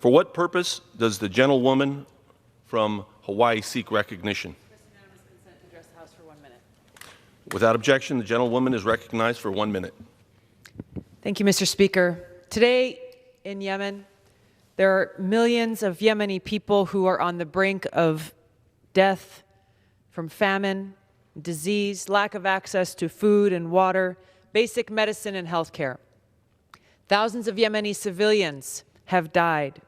For what purpose does the gentlewoman from Hawaii seek recognition? Consent to address the House for 1 minute. Without objection, the gentlewoman is recognized for 1 minute. Thank you, Mr. Speaker. Today in Yemen, there are millions of Yemeni people who are on the brink of death from famine, disease, lack of access to food and water, basic medicine and health care. Thousands of Yemeni civilians have died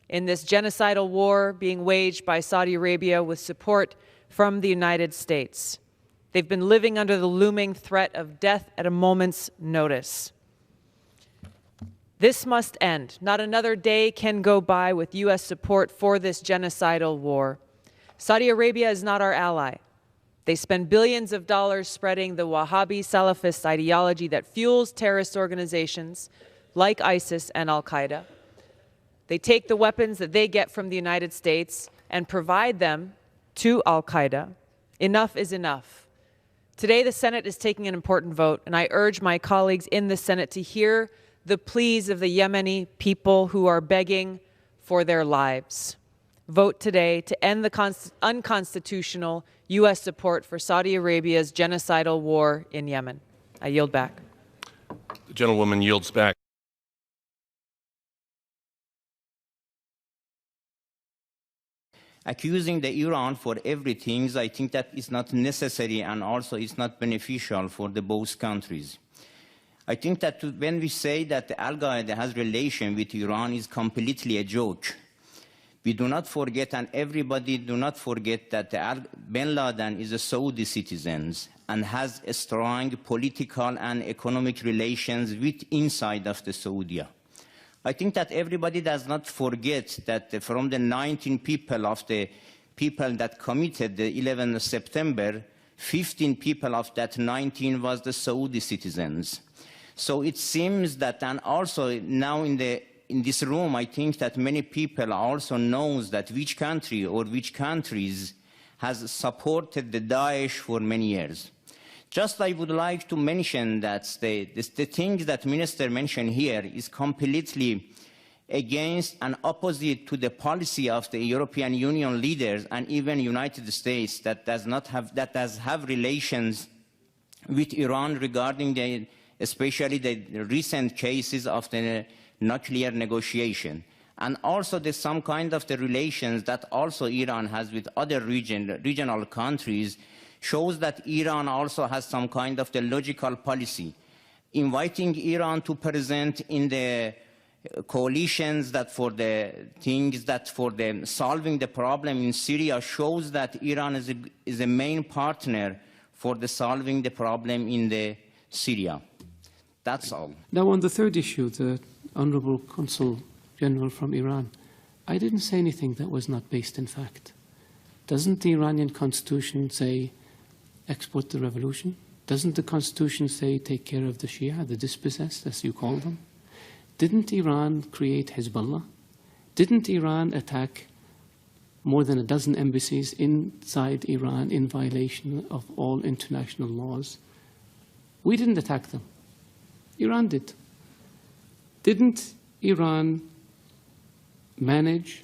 in this genocidal war being waged by Saudi Arabia with support from the United States. They've been living under the looming threat of death at a moment's notice. This must end. Not another day can go by with U.S. support for this genocidal war. Saudi Arabia is not our ally. They spend billions of dollars spreading the Wahhabi Salafist ideology that fuels terrorist organizations like ISIS and Al-Qaeda. They take the weapons that they get from the United States and provide them to Al-Qaeda. Enough is enough. Today, the Senate is taking an important vote, and I urge my colleagues in the Senate to hear the pleas of the Yemeni people who are begging for their lives. Vote today to end the unconstitutional U.S. support for Saudi Arabia's genocidal war in Yemen. I yield back. The gentlewoman yields back. Accusing the Iran for everything, I think that is not necessary, and also it's not beneficial for the both countries. I think that when we say that the Al-Qaeda has relation with Iran is completely a joke. We do not forget, and everybody do not forget, that bin Laden is a Saudi citizen and has a strong political and economic relations with inside of the Saudi. I think that everybody does not forget that from the 19 people of the people that committed the 11th of September, 15 people of that 19 was the Saudi citizens. So it seems that, and also now in this room, I think that many people also knows that which country or which countries has supported the Daesh for many years. Just I would like to mention that the things that Minister mentioned here is completely against and opposite to the policy of the European Union leaders and even United States that does have relations with Iran regarding especially the recent cases of the nuclear negotiation. And also there's some kind of the relations that also Iran has with other regional countries shows that Iran also has some kind of the logical policy. Inviting Iran to present in the coalitions that for the things that for them solving the problem in Syria shows that Iran is a main partner for the solving the problem in the Syria. That's all. Now on the third issue, the Honorable Consul General from Iran, I didn't say anything that was not based in fact. Doesn't the Iranian constitution say export the revolution? Doesn't the constitution say take care of the Shia, the dispossessed, as you call them? Didn't Iran create Hezbollah? Didn't Iran attack more than a dozen embassies inside Iran in violation of all international laws? We didn't attack them. Iran did. Didn't Iran manage,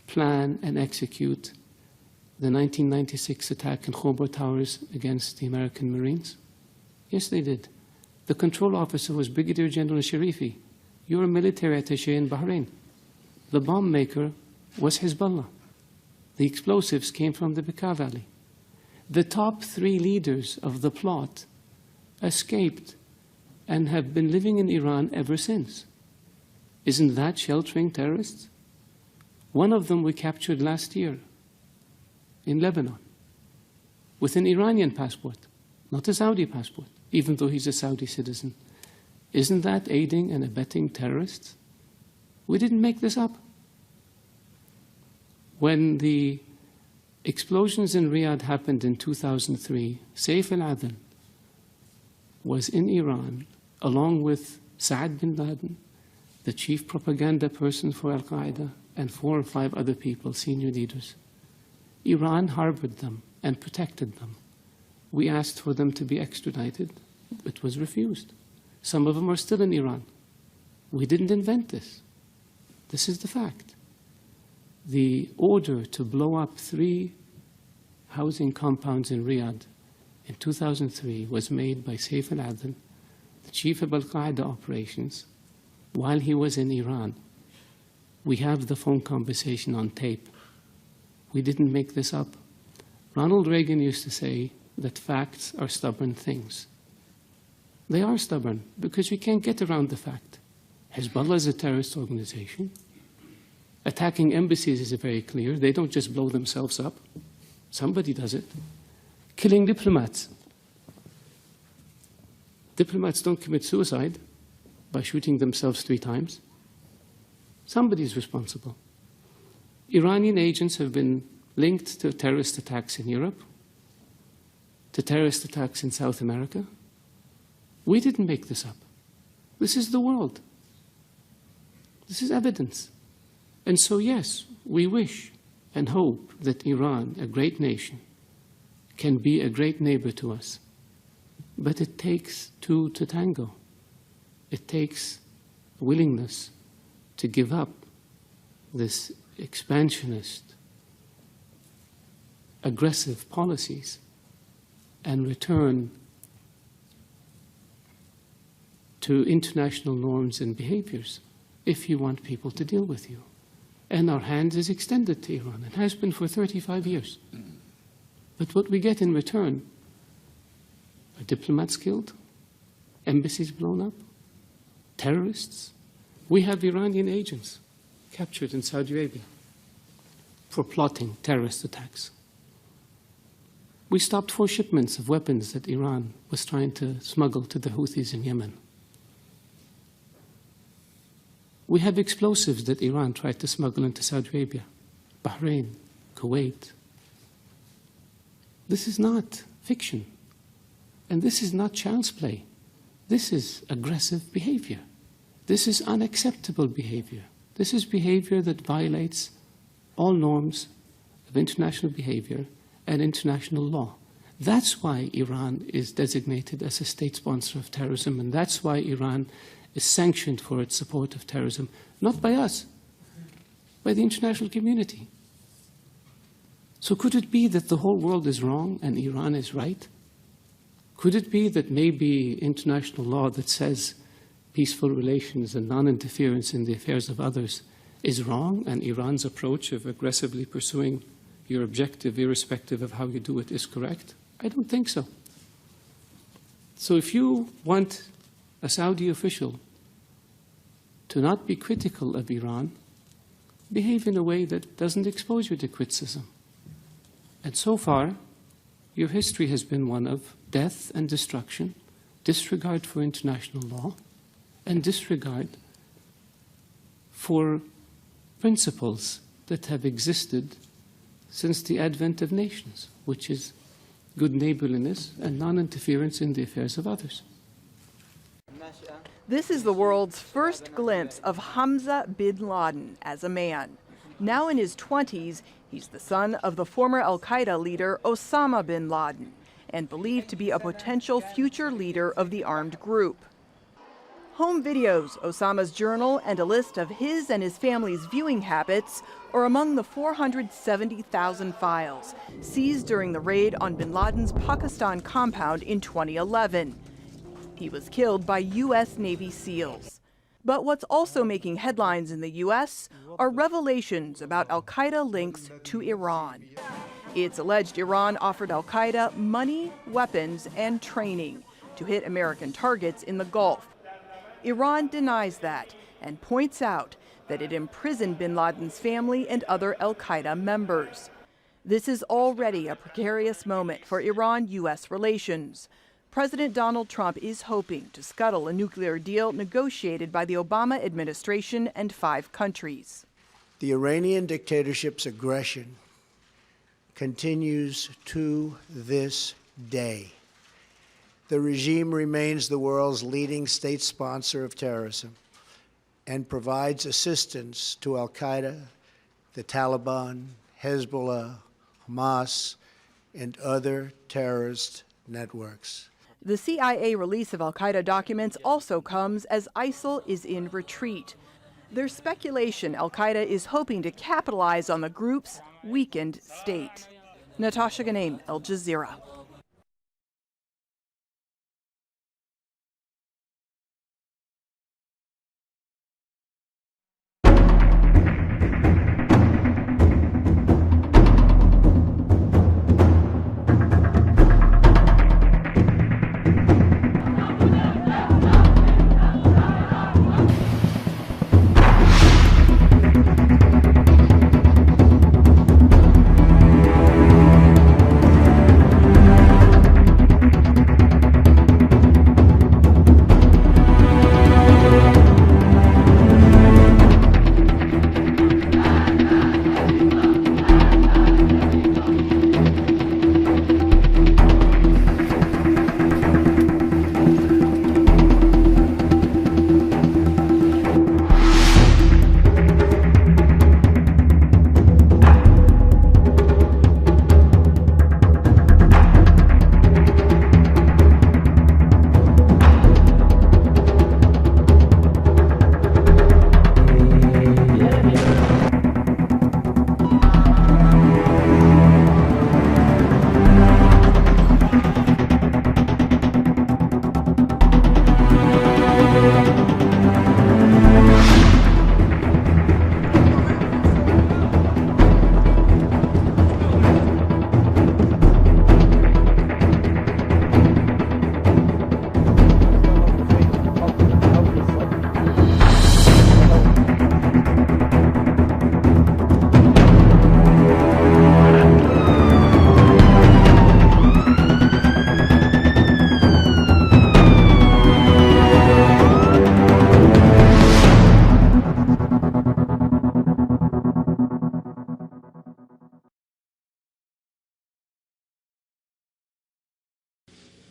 plan, and execute the 1996 attack in Khobar Towers against the American Marines? Yes, they did. The control officer was Brigadier General Sharifi. You're a military attaché in Bahrain. The bomb maker was Hezbollah. The explosives came from the Bekaa Valley. The top 3 leaders of the plot escaped and have been living in Iran ever since. Isn't that sheltering terrorists? One of them we captured last year in Lebanon with an Iranian passport, not a Saudi passport, even though he's a Saudi citizen. Isn't that aiding and abetting terrorists? We didn't make this up. When the explosions in Riyadh happened in 2003, Saif al-Adel was in Iran along with Saad bin Laden, the chief propaganda person for Al-Qaeda, and 4 or 5 other people, senior leaders. Iran harbored them and protected them. We asked for them to be extradited. It was refused. Some of them are still in Iran. We didn't invent this. This is the fact. The order to blow up 3 housing compounds in Riyadh in 2003 was made by Saif al-Adel, the chief of Al-Qaeda operations, while he was in Iran. We have the phone conversation on tape. We didn't make this up. Ronald Reagan used to say that facts are stubborn things. They are stubborn because we can't get around the fact. Hezbollah is a terrorist organization. Attacking embassies is very clear. They don't just blow themselves up. Somebody does it. Killing diplomats. Diplomats don't commit suicide by shooting themselves 3 times. Somebody's responsible. Iranian agents have been linked to terrorist attacks in Europe, to terrorist attacks in South America. We didn't make this up. This is the world. This is evidence. And so, yes, we wish and hope that Iran, a great nation, can be a great neighbor to us. But it takes 2 to tango. It takes a willingness to give up this expansionist, aggressive policies and return to international norms and behaviors if you want people to deal with you. And our hand is extended to Iran and has been for 35 years. But what we get in return are diplomats killed, embassies blown up, terrorists. We have Iranian agents captured in Saudi Arabia for plotting terrorist attacks. We stopped 4 shipments of weapons that Iran was trying to smuggle to the Houthis in Yemen. We have explosives that Iran tried to smuggle into Saudi Arabia, Bahrain, Kuwait. This is not fiction. And this is not child's play. This is aggressive behavior. This is unacceptable behavior. This is behavior that violates all norms of international behavior and international law. That's why Iran is designated as a state sponsor of terrorism, and that's why Iran is sanctioned for its support of terrorism, not by us, by the international community. So could it be that the whole world is wrong and Iran is right? Could it be that maybe international law that says peaceful relations and non-interference in the affairs of others is wrong, and Iran's approach of aggressively pursuing your objective, irrespective of how you do it, is correct? I don't think so. So if you want a Saudi official to not be critical of Iran, behave in a way that doesn't expose you to criticism. And so far, your history has been one of death and destruction, disregard for international law, and disregard for principles that have existed since the advent of nations, which is good neighborliness and non-interference in the affairs of others. This is the world's first glimpse of Hamza bin Laden as a man. Now in his 20s, he's the son of the former Al-Qaeda leader Osama bin Laden, and believed to be a potential future leader of the armed group. Home videos, Osama's journal, and a list of his and his family's viewing habits are among the 470,000 files seized during the raid on bin Laden's Pakistan compound in 2011. He was killed by U.S. Navy SEALs. But what's also making headlines in the U.S. are revelations about Al-Qaeda links to Iran. It's alleged Iran offered Al-Qaeda money, weapons, and training to hit American targets in the Gulf. Iran denies that and points out that it imprisoned bin Laden's family and other Al-Qaeda members. This is already a precarious moment for Iran-U.S. relations. President Donald Trump is hoping to scuttle a nuclear deal negotiated by the Obama administration and 5 countries. The Iranian dictatorship's aggression continues to this day. The regime remains the world's leading state sponsor of terrorism and provides assistance to Al-Qaeda, the Taliban, Hezbollah, Hamas, and other terrorist networks. The CIA release of Al-Qaeda documents also comes as ISIL is in retreat. There's speculation Al-Qaeda is hoping to capitalize on the group's weakened state. Natasha Ghanem, Al Jazeera.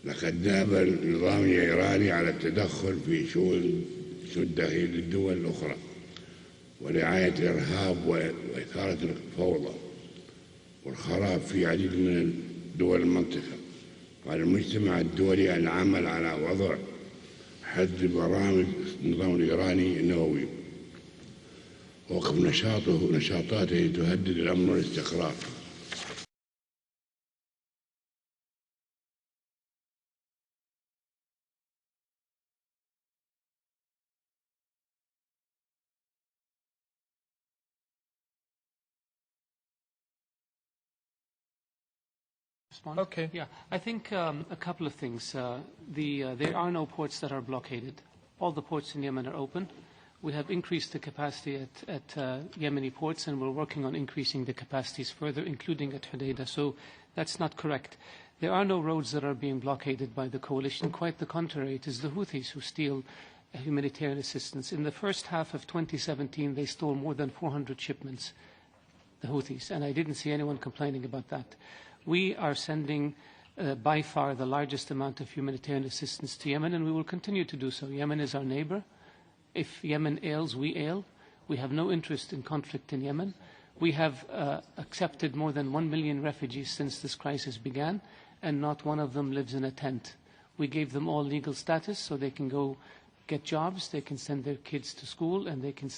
لقد ناب النظام الإيراني على التدخل في شؤون داخل الدول الأخرى ورعاية الإرهاب وإثارة الفوضى والخراب في عديد من دول المنطقة. وعلى المجتمع الدولي العمل على وضع حد برامج النظام الإيراني النووي ووقف نشاطاته تهدد الأمن والاستقرار. Okay. Yeah, I think a couple of things. There are no ports that are blockaded. All the ports in Yemen are open. We have increased the capacity at Yemeni ports, and we're working on increasing the capacities further, including at Hodeidah. So that's not correct. There are no roads that are being blockaded by the coalition. Quite the contrary. It is the Houthis who steal humanitarian assistance. In the first half of 2017, they stole more than 400 shipments, the Houthis, and I didn't see anyone complaining about that. We are sending by far the largest amount of humanitarian assistance to Yemen, and we will continue to do so. Yemen is our neighbor. If Yemen ails, we ail. We have no interest in conflict in Yemen. We have accepted more than 1 million refugees since this crisis began, and not one of them lives in a tent. We gave them all legal status so they can go get jobs, they can send their kids to school, and they can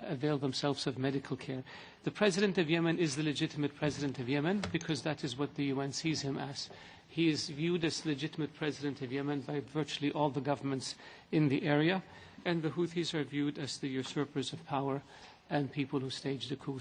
avail themselves of medical care. The President of Yemen is the legitimate President of Yemen because that is what the UN sees him as. He is viewed as legitimate President of Yemen by virtually all the governments in the area, and the Houthis are viewed as the usurpers of power and people who staged the coup.